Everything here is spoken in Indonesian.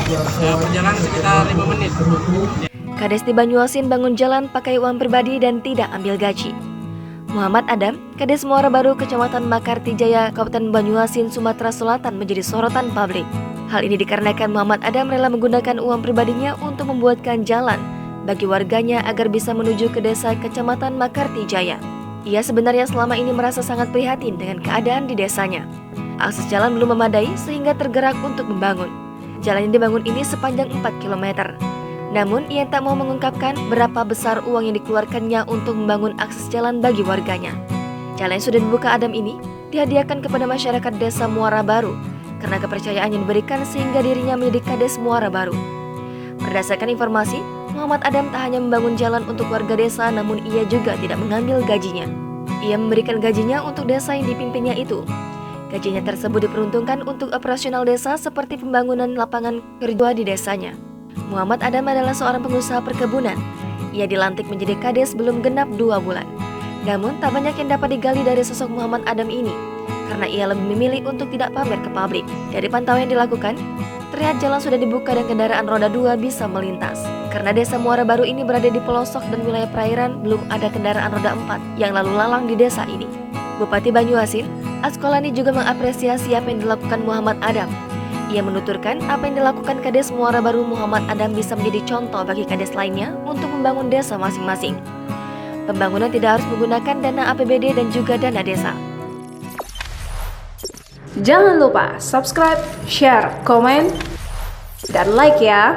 Perjalanan sekitar 5 menit. Kades di Banyuasin bangun jalan pakai uang pribadi dan tidak ambil gaji. Muhammad Adam, Kades Muara Baru, Kecamatan Makartijaya, Kabupaten Banyuasin, Sumatera Selatan menjadi sorotan publik. Hal ini dikarenakan Muhammad Adam rela menggunakan uang pribadinya untuk membuatkan jalan bagi warganya agar bisa menuju ke desa Kecamatan Makartijaya. Ia sebenarnya selama ini merasa sangat prihatin dengan keadaan di desanya. Akses jalan belum memadai sehingga tergerak untuk membangun. Jalan yang dibangun ini sepanjang 4 km. Namun, ia tak mau mengungkapkan berapa besar uang yang dikeluarkannya untuk membangun akses jalan bagi warganya. Jalan yang sudah dibuka Adam ini dihadiahkan kepada masyarakat desa Muara Baru karena kepercayaan yang diberikan sehingga dirinya menjadi Kades Muara Baru. Berdasarkan informasi, Muhammad Adam tak hanya membangun jalan untuk warga desa, namun ia juga tidak mengambil gajinya. Ia memberikan gajinya untuk desa yang dipimpinnya itu. Gajinya tersebut diperuntukkan untuk operasional desa seperti pembangunan lapangan kerja di desanya. Muhammad Adam adalah seorang pengusaha perkebunan. Ia dilantik menjadi Kades belum genap 2 bulan. Namun tak banyak yang dapat digali dari sosok Muhammad Adam ini, karena ia lebih memilih untuk tidak pamer ke publik. Dari pantauan yang dilakukan, terlihat jalan sudah dibuka dan kendaraan roda 2 bisa melintas. Karena desa Muara Baru ini berada di pelosok dan wilayah perairan, belum ada kendaraan roda 4 yang lalu lalang di desa ini. Bupati Banyuasin, Askolani juga mengapresiasi apa yang dilakukan Muhammad Adam. Ia menuturkan apa yang dilakukan Kades Muara Baru Muhammad Adam bisa menjadi contoh bagi Kades lainnya untuk membangun desa masing-masing. Pembangunan tidak harus menggunakan dana APBD dan juga dana desa. Jangan lupa subscribe, share, komen, dan like ya!